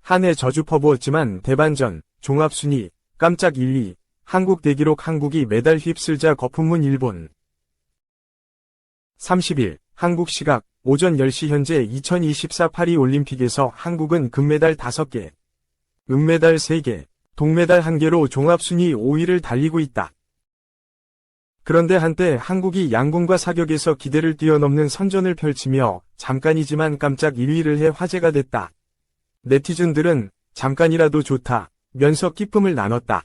한 해 저주 퍼부었지만 대반전, 종합순위, 깜짝 1위, 한국 대기록 한국이 메달 휩쓸자 거품문 일본. 30일, 한국 시각, 오전 10시 현재 2024 파리 올림픽에서 한국은 금메달 5개, 은메달 3개, 동메달 1개로 종합순위 5위를 달리고 있다. 그런데 한때 한국이 양궁과 사격에서 기대를 뛰어넘는 선전을 펼치며 잠깐이지만 깜짝 1위를 해 화제가 됐다. 네티즌들은 잠깐이라도 좋다 면서 기쁨을 나눴다.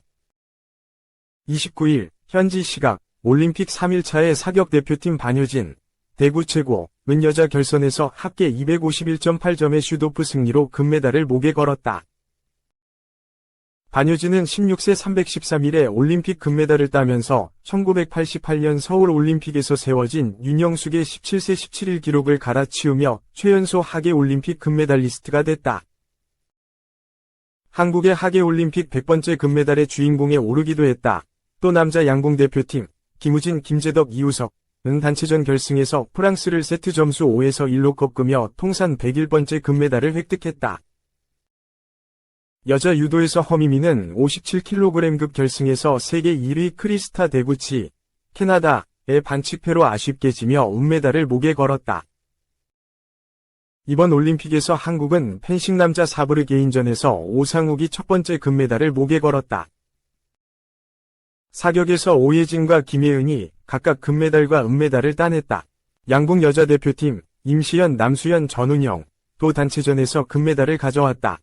29일 현지 시각 올림픽 3일차의 사격 대표팀 반효진, 대구 최고, 은 여자 결선에서 합계 251.8점의 슛오프 승리로 금메달을 목에 걸었다. 반효진은 16세 313일에 올림픽 금메달을 따면서 1988년 서울 올림픽에서 세워진 윤영숙의 17세 17일 기록을 갈아치우며 최연소 하계 올림픽 금메달리스트가 됐다. 한국의 하계 올림픽 100번째 금메달의 주인공에 오르기도 했다. 또 남자 양궁 대표팀 김우진, 김재덕, 이우석 은 단체전 결승에서 프랑스를 세트 점수 5에서 1로 꺾으며 통산 101번째 금메달을 획득했다. 여자 유도에서 허미미는 57kg급 결승에서 세계 1위 크리스타 데구치, 캐나다의 반칙패로 아쉽게 지며 은메달을 목에 걸었다. 이번 올림픽에서 한국은 펜싱 남자 사브르 개인전에서 오상욱이 첫 번째 금메달을 목에 걸었다. 사격에서 오예진과 김예은이 각각 금메달과 은메달을 따냈다. 양궁 여자 대표팀 임시연, 남수연, 전운영 또 단체전에서 금메달을 가져왔다.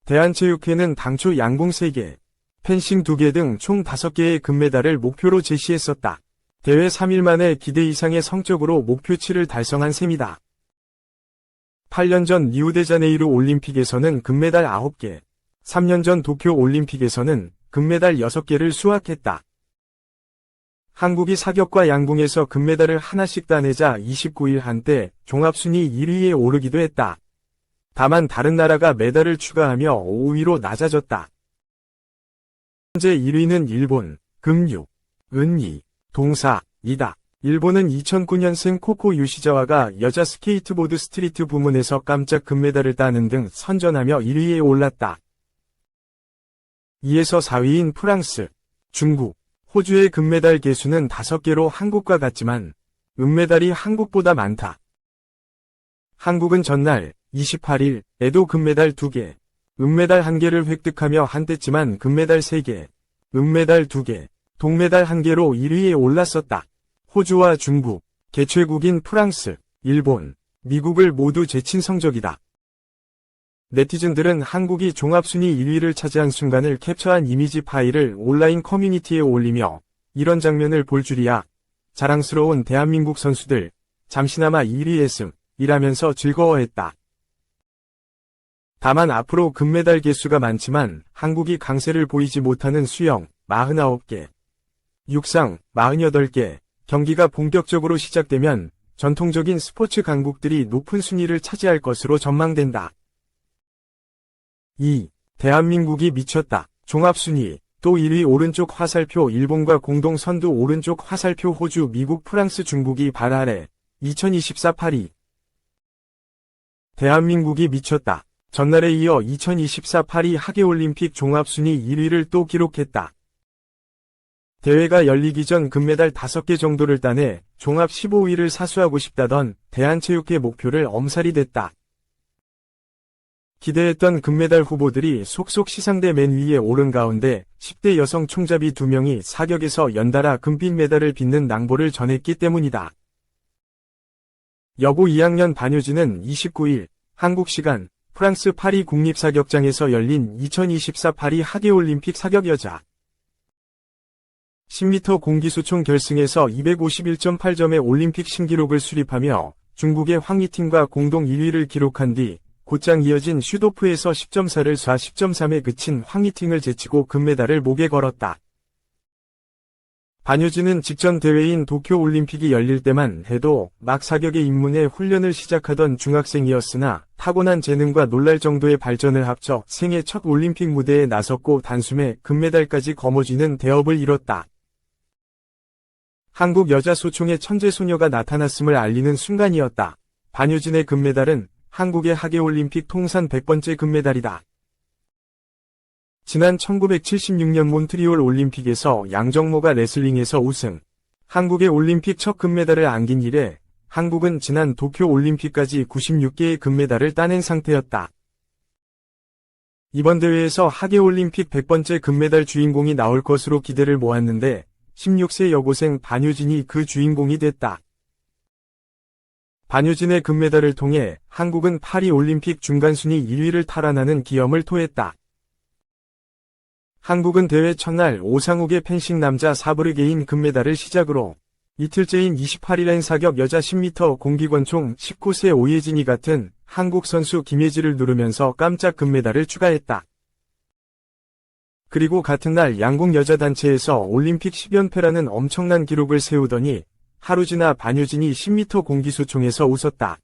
대한체육회는 당초 양궁 3개, 펜싱 2개 등 총 5개의 금메달을 목표로 제시했었다. 대회 3일 만에 기대 이상의 성적으로 목표치를 달성한 셈이다. 8년 전 리우데자네이루 올림픽에서는 금메달 9개, 3년 전 도쿄 올림픽에서는 금메달 6개를 수확했다. 한국이 사격과 양궁에서 금메달을 하나씩 따내자 29일 한때 종합순위 1위에 오르기도 했다. 다만 다른 나라가 메달을 추가하며 5위로 낮아졌다. 현재 1위는 일본, 금 6, 은 2, 동 4이다. 일본은 2009년생 코코 유시자와가 여자 스케이트보드 스트리트 부문에서 깜짝 금메달을 따는 등 선전하며 1위에 올랐다. 이에서 4위인 프랑스, 중국, 호주의 금메달 개수는 5개로 한국과 같지만 은메달이 한국보다 많다. 한국은 전날 28일에도 금메달 2개, 은메달 1개를 획득하며 한때지만 금메달 3개, 은메달 2개, 동메달 1개로 1위에 올랐었다. 호주와 중국, 개최국인 프랑스, 일본, 미국을 모두 제친 성적이다. 네티즌들은 한국이 종합순위 1위를 차지한 순간을 캡처한 이미지 파일을 온라인 커뮤니티에 올리며 이런 장면을 볼 줄이야. 자랑스러운 대한민국 선수들, 잠시나마 1위했음, 이라면서 즐거워했다. 다만 앞으로 금메달 개수가 많지만 한국이 강세를 보이지 못하는 수영, 49개, 육상, 48개, 경기가 본격적으로 시작되면 전통적인 스포츠 강국들이 높은 순위를 차지할 것으로 전망된다. 2. 대한민국이 미쳤다. 종합순위. 또 1위 오른쪽 화살표 일본과 공동 선두 오른쪽 화살표 호주, 미국, 프랑스, 중국이 발 아래. 2024 파리. 대한민국이 미쳤다. 전날에 이어 2024 파리 하계올림픽 종합순위 1위를 또 기록했다. 대회가 열리기 전 금메달 5개 정도를 따내 종합 15위를 사수하고 싶다던 대한체육회 목표를 엄살이 됐다. 기대했던 금메달 후보들이 속속 시상대 맨 위에 오른 가운데 10대 여성 총잡이 2명이 사격에서 연달아 금빛 메달을 빚는 낭보를 전했기 때문이다. 여고 2학년 반효진은 29일 한국 시간 프랑스 파리 국립사격장에서 열린 2024 파리 하계올림픽 사격 여자 10m 공기수총 결승에서 251.8점의 올림픽 신기록을 수립하며 중국의 황희팅과 공동 1위를 기록한 뒤 곧장 이어진 슛오프에서 10.4를 쏴 10.3에 그친 황희팅을 제치고 금메달을 목에 걸었다. 반효진은 직전 대회인 도쿄올림픽이 열릴 때만 해도 막 사격에 입문해 훈련을 시작하던 중학생이었으나 타고난 재능과 놀랄 정도의 발전을 합쳐 생애 첫 올림픽 무대에 나섰고 단숨에 금메달까지 거머쥐는 대업을 이뤘다. 한국 여자 소총의 천재 소녀가 나타났음을 알리는 순간이었다. 반효진의 금메달은 한국의 하계올림픽 통산 100번째 금메달이다. 지난 1976년 몬트리올 올림픽에서 양정모가 레슬링에서 우승. 한국의 올림픽 첫 금메달을 안긴 이래 한국은 지난 도쿄 올림픽까지 96개의 금메달을 따낸 상태였다. 이번 대회에서 하계올림픽 100번째 금메달 주인공이 나올 것으로 기대를 모았는데 16세 여고생 반효진이 그 주인공이 됐다. 반효진의 금메달을 통해 한국은 파리 올림픽 중간순위 1위를 탈환하는 기염을 토했다. 한국은 대회 첫날 오상욱의 펜싱 남자 사브르 개인 금메달을 시작으로 이틀째인 28일엔 사격 여자 10m 공기권총 19세 오예진이 같은 한국 선수 김예지를 누르면서 깜짝 금메달을 추가했다. 그리고 같은 날 양궁 여자 단체에서 올림픽 10연패라는 엄청난 기록을 세우더니 하루 지나 반효진이 10m 공기수총에서 웃었다.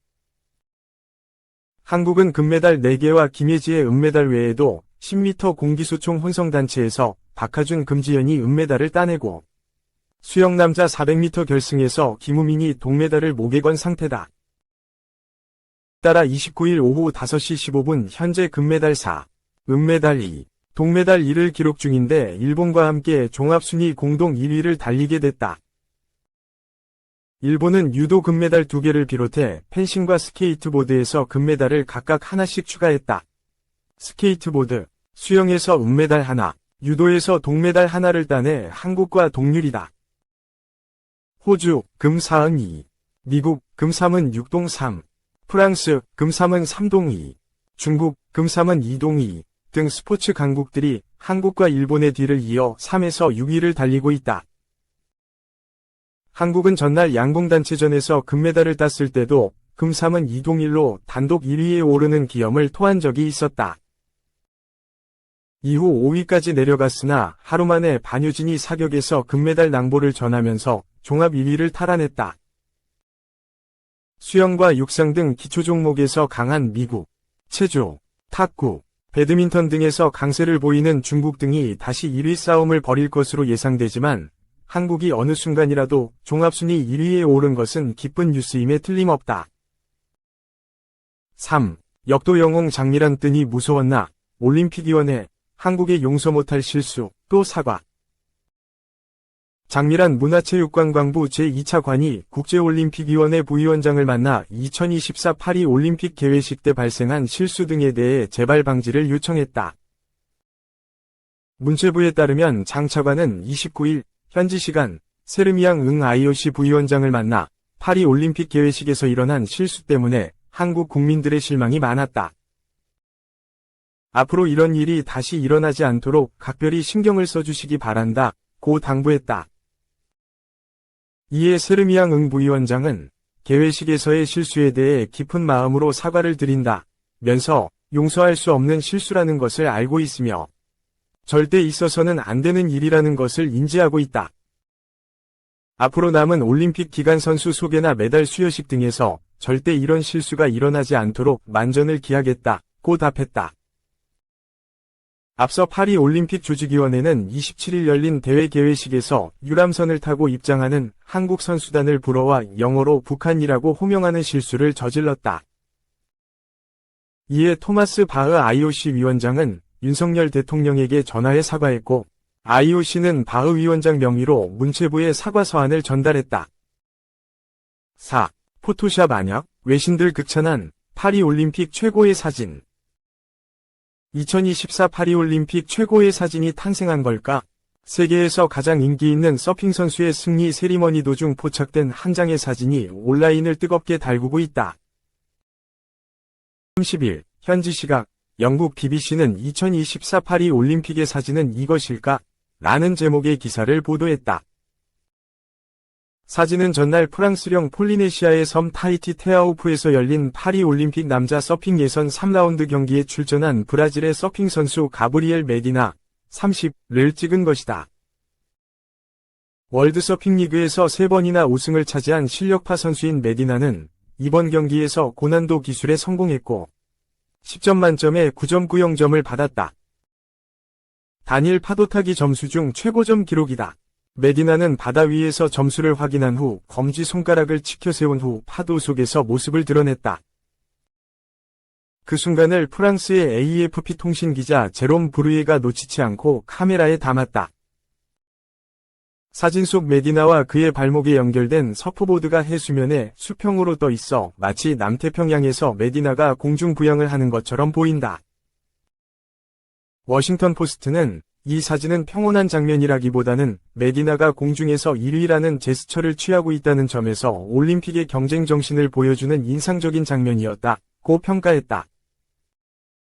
한국은 금메달 4개와 김예지의 은메달 외에도 10m 공기수총 혼성단체에서 박하준 금지연이 은메달을 따내고 수영 남자 400m 결승에서 김우민이 동메달을 목에 건 상태다. 따라 29일 오후 5시 15분 현재 금메달 4, 은메달 2, 동메달 1을 기록 중인데 일본과 함께 종합순위 공동 1위를 달리게 됐다. 일본은 유도 금메달 2개를 비롯해 펜싱과 스케이트보드에서 금메달을 각각 하나씩 추가했다. 스케이트보드, 수영에서 은메달 하나, 유도에서 동메달 하나를 따내 한국과 동률이다. 호주, 금 4은 2, 미국, 금 3은 6동 3, 프랑스, 금 3은 3동 2, 중국, 금 3은 2동 2 등 스포츠 강국들이 한국과 일본의 뒤를 이어 3에서 6위를 달리고 있다. 한국은 전날 양궁단체전에서 금메달을 땄을 때도 금 3은 2동 1로 단독 1위에 오르는 기염을 토한 적이 있었다. 이후 5위까지 내려갔으나 하루 만에 반효진이 사격에서 금메달 낭보를 전하면서 종합 1위를 탈환했다. 수영과 육상 등 기초 종목에서 강한 미국, 체조, 탁구, 배드민턴 등에서 강세를 보이는 중국 등이 다시 1위 싸움을 벌일 것으로 예상되지만 한국이 어느 순간이라도 종합순위 1위에 오른 것은 기쁜 뉴스임에 틀림없다. 3. 역도 영웅 장미란 뜨니 무서웠나? 올림픽위원회, 한국의 용서 못할 실수, 또 사과. 장미란 문화체육관광부 제2차 관이 국제올림픽위원회 부위원장을 만나 2024 파리 올림픽 개회식 때 발생한 실수 등에 대해 재발 방지를 요청했다. 문체부에 따르면 장 차관은 29일 현지 시간 세르미앙 응 IOC 부위원장을 만나 파리 올림픽 개회식에서 일어난 실수 때문에 한국 국민들의 실망이 많았다. 앞으로 이런 일이 다시 일어나지 않도록 각별히 신경을 써주시기 바란다, 고 당부했다. 이에 세르미앙 응 부위원장은 개회식에서의 실수에 대해 깊은 마음으로 사과를 드린다 면서 용서할 수 없는 실수라는 것을 알고 있으며 절대 있어서는 안 되는 일이라는 것을 인지하고 있다. 앞으로 남은 올림픽 기간 선수 소개나 메달 수여식 등에서 절대 이런 실수가 일어나지 않도록 만전을 기하겠다, 고 답했다. 앞서 파리 올림픽 조직위원회는 27일 열린 대회 개회식에서 유람선을 타고 입장하는 한국 선수단을 불어와 영어로 북한이라고 호명하는 실수를 저질렀다. 이에 토마스 바흐 IOC 위원장은 윤석열 대통령에게 전화해 사과했고 IOC는 바흐 위원장 명의로 문체부에 사과 서한을 전달했다. 4. 포토샵 안약, 외신들 극찬한 파리 올림픽 최고의 사진. 2024 파리올림픽 최고의 사진이 탄생한 걸까? 세계에서 가장 인기 있는 서핑 선수의 승리 세리머니 도중 포착된 한 장의 사진이 온라인을 뜨겁게 달구고 있다. 30일, 현지 시각, 영국 BBC는 2024 파리 올림픽의 사진은 이것일까? 라는 제목의 기사를 보도했다. 사진은 전날 프랑스령 폴리네시아의 섬 타히티 테아우프에서 열린 파리 올림픽 남자 서핑 예선 3라운드 경기에 출전한 브라질의 서핑 선수 가브리엘 메디나 30를 찍은 것이다. 월드 서핑 리그에서 3번이나 우승을 차지한 실력파 선수인 메디나는 이번 경기에서 고난도 기술에 성공했고 10점 만점에 9.90점을 받았다. 단일 파도타기 점수 중 최고점 기록이다. 메디나는 바다 위에서 점수를 확인한 후 검지 손가락을 치켜 세운 후 파도 속에서 모습을 드러냈다. 그 순간을 프랑스의 AFP 통신 기자 제롬 브루예가 놓치지 않고 카메라에 담았다. 사진 속 메디나와 그의 발목에 연결된 서프보드가 해수면에 수평으로 떠 있어 마치 남태평양에서 메디나가 공중부양을 하는 것처럼 보인다. 워싱턴 포스트는 이 사진은 평온한 장면이라기보다는 메디나가 공중에서 1위라는 제스처를 취하고 있다는 점에서 올림픽의 경쟁 정신을 보여주는 인상적인 장면이었다고 평가했다.